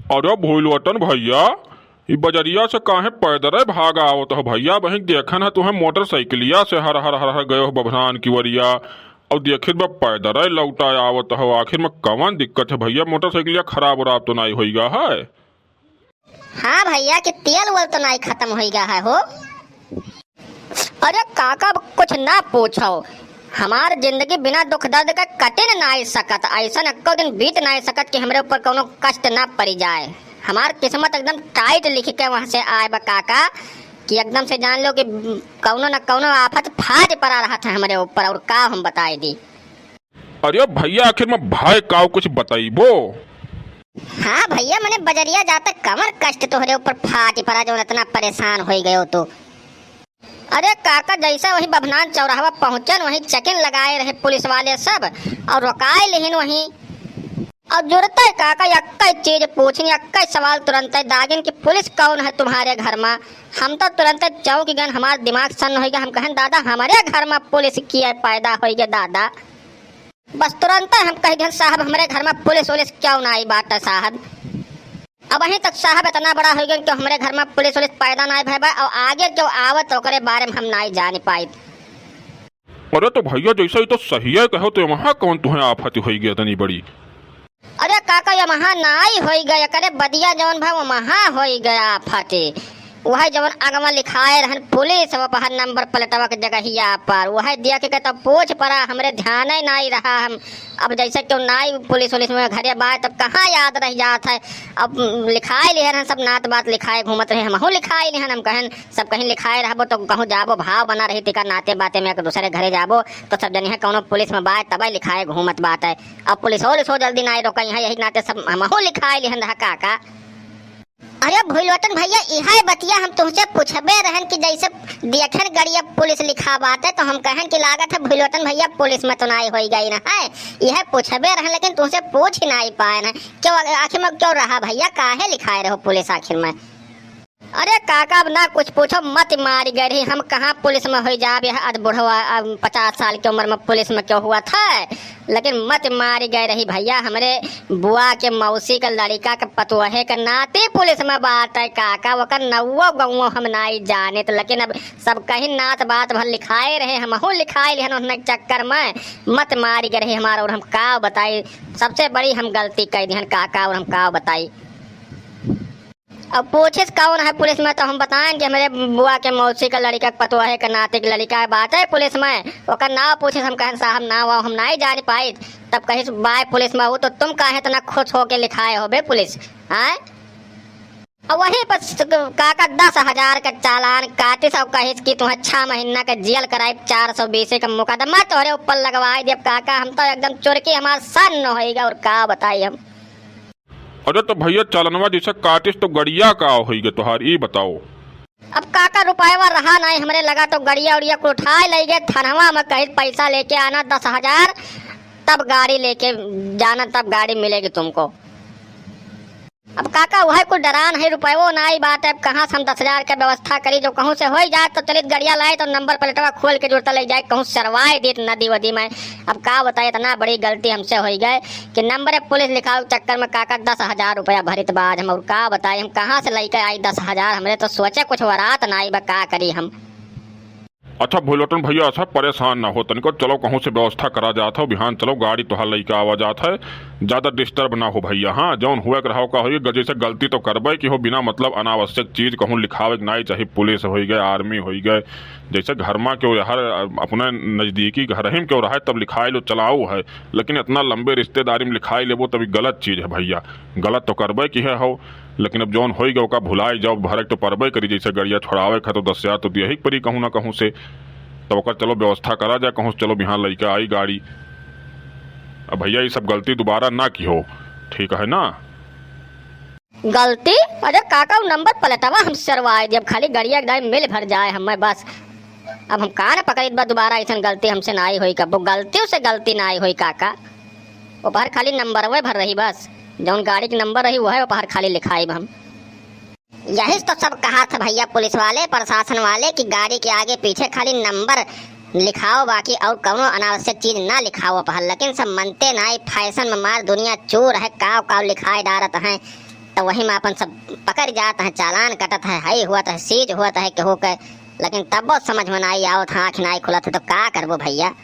अरे भोलवटन भैया, ई बजरिया से काहे पैदल भागा आवत हो भैया? वहीं देखन है तुम्हें मोटरसाइकिलिया से हर हर हर हर गए हो बभनान की वरिया, और देखिर में पैदल लौटा आवत हो। आखिर में कौन दिक्कत है भैया? मोटरसाइकिलिया खराब उराब तो नहीं होइगा है? हाँ भैया कि तेल वल तो नहीं खत्म हो गया है हो। अरे काका कुछ ना पूछो, हमार जिंदगी बिना दुख दर्द का कटे न नहीं सकत। ऐसा एको दिन बीत नहीं सकत कि हमरे ऊपर कोनो कष्ट ना पड़ जाए। हमार किस्मत एकदम टाइट लिख के वहाँ से आए बा काका, कि एकदम से जान लो कि कौनो न कौनो आफत फाज पड़ा रहा था हमारे ऊपर। और का हम बताए दी। अरे भैया आखिर में भाई का कुछ बताइबो? हाँ भैया, मैंने बजरिया जाता कमर कष्ट तोहरे ऊपर फाट पड़ा जो इतना परेशान हो गए हो तो। अरे काका जैसा वही बभनान चौराहा पहुंचन वही चेकिंग लगाए रहे पुलिस वाले सब, और रोकाए लेकिन वही और जरूरत है काका यक्का चीज पूछनी, यक्का सवाल तुरंत दागिन की पुलिस कौन है तुम्हारे घर में। हम तो तुरंत चौंक गए, हमारा दिमाग सन हो गया। हम कहें दादा हमारे घर में पुलिस की है पैदा हो गया दादा। बस तुरंत हम कह गए साहब हमारे घर में पुलिस वुलिस क्यों ना आई बात है साहब। अब वहीं तक साहब इतना बड़ा हो गया कि हमारे घर में पुलिस वुलिस पैदा ना भय, और आगे जो आवत ओकरे बारे में हम नहीं जान पाए। अरे तो भैया जैसा ही तो सही है कहो, तो वहाँ कौन तुम्हें आफत हो गया इतनी बड़ी? अरे काका ये वहाँ नाई हो गया, करे बदिया जवन भाई वहाँ हो गया फटे। वह जवन अगवा लिखाए रहन पुलिस वह नंबर प्लेटवा के जगहिया पर वह दिया के कहता पूछ पड़ा, हमरे ध्यान ही नहीं रहा। हम अब जैसे क्यों नाई पुलिस वुलिस में घरे बात तब कहाँ याद रह जात है। अब लिखाए लिहन सब नात बात लिखाए घूमत रहे, हमहू लिखाए लिहन। हम कहन सब कहीं लिखाए रहबो तो कहूँ जाबो भाव बना रही टिका नाते बाते में एक दूसरे घरे जाबो तो सब जन कौनो पुलिस में बात तब लिखाए घूमत बात है। अब पुलिस हो जल्दी ना रोक यही नाते सब हमहू लिखाए लिहन रहा काका। अरे भूलवतन भैया यह बतिया हम तुमसे पूछबे रहन कि जैसे देखन गड़िया पुलिस लिखा बात है तो हम कहन कि लागत है भूलवतन भैया पुलिस में तो नहीं हो गई ना है। यह पूछबे रहन लेकिन तुमसे पूछ ही नहीं पाए ना, क्यों आखिर में क्यों रहा भैया? काहे लिखाए रहो पुलिस आखिर में? अरे काका अब ना कुछ पूछो मत मारी गई रही। हम कहाँ पुलिस में हो जाबे आज बुढ़वा 50 साल की उम्र में पुलिस में क्यों हुआ था। लेकिन मत मारी गई रही भैया, हमरे बुआ के मौसी का लड़का के पतुहे के नाते पुलिस में बात है काका। वकर नवो गवो हम नहीं जाने तो, लेकिन अब सब कहीं नात बात भर लिखाए रहे हमहू लिखाए लिहन उन्हें चक्कर में। मत मारी गई रही हमारा, और हम का बताई सबसे बड़ी हम गलती कर दी काका। और हम का बताई अब पूछिस कौन है पुलिस में तो हम बताएं कि हमारे बुआ के मौसी का लड़का पतुहे के नाते की लड़का बात है पुलिस में। ओकर नाव पूछिस हम कहें साहब नाव हम नहीं जान पाए। तब कहिस बाय पुलिस में हो तो तुम काहे तना खुश होके लिखाए हो बे पुलिस है। और वहीं पर काका 10,000 का चालान काटिस और कहिस कि तुम्हें 6 महीना का जेल कराए 420 का मुकदमा तोहरे ऊपर लगवाए जब काका। हम तो एकदम चुरकी हमारा सन होएगा। और का बताई हम। अरे तो भैया चालनवा जैसा काटिस तो गड़िया का होइगे तोहार ई बताओ? अब काका रुपया रहा नहीं हमरे लगा तो गड़िया उड़िया को उठाए ले गए थानवा में, कहीं पैसा लेके आना 10,000 तब गाड़ी लेके जाना, तब गाड़ी मिलेगी तुमको। अब काका वह कुछ डरान है रुपये नहीं बात है। कहाँ से हम 10,000 का व्यवस्था करी जो कहूँ से हो जाए तो चलित गड़िया लाए तो नंबर प्लेटवा खोल के जुड़ता ले जाए कहूँ सरवाए दी नदी वदी में। अब का बताए इतना बड़ी गलती हमसे हो गए कि नंबर पुलिस लिखाओ चक्कर में काका 10,000 रुपया भरित बाद हम। और का बताए हम कहाँ से लेकर आई 10,000? हमरे तो सोचे कुछ वरात ना आई का करी हम। अच्छा भोलवटन भैया अच्छा परेशान ना हो तनिको, चलो कहूँ से व्यवस्था करा जाता हो बिहान। चलो गाड़ी तोहार लइका आवा जात है, ज्यादा डिस्टर्ब ना हो भैया। हाँ जौन हुए रहो का हो गजे से गलती तो करबे कि हो बिना मतलब अनावश्यक चीज कहूँ लिखावे नहीं चाहे पुलिस हो गए आर्मी हो गए। जैसे घर में क्यों हर अपने नजदीकी घर ही क्यों रहा है तब लिखाए लो चलाओ है, लेकिन इतना लंबे रिश्तेदारी में लिखाई लेबो तभी गलत चीज है भैया। गलत तो करबे की है हो, लेकिन अब जौन हो गए का भुलाई जाओ भरक तो परबे करी। जैसे गड़िया छोड़ावे खा तो 10,000 तो दिया ही परी कहूँ ना कहूँ से। तब तो चलो व्यवस्था करा जाए कहूँ चलो बिहान लइका आई गाड़ी। अब भैया ये सब गलती दोबारा ना की हो, ठीक है ना? गलती? अरे काका नंबर पलटवा हम सरवाए जब खाली गड़िया एकदम मिल भर जाए हमें बस। अब हम कहाँ न पकड़ी दोबारा ऐसा गलती हमसे ना आई हुई। कब वो गलती से गलती ना आई हुई काका। वो बाहर खाली नंबर वह भर रही बस, जौन गाड़ी के नंबर रही वो है वो बाहर खाली लिखाई हम। यही तो सब कहा था भैया पुलिस वाले प्रशासन वाले कि गाड़ी के आगे पीछे खाली नंबर लिखाओ बाकी और कौनो अनावश्यक चीज ना लिखाओ पहल। लेकिन सब मनते ना, फैशन में मार दुनिया चोर है काव काव लिखाए डारत हैं। तो वही में अपन सब पकड़ जात है, चालान कटत है, हाई हुआ है, सीज हुआ है, केहू के, लेकिन तब समझ में नहीं आओ था, आँख नहीं खुलत है, तो का करबो भैया।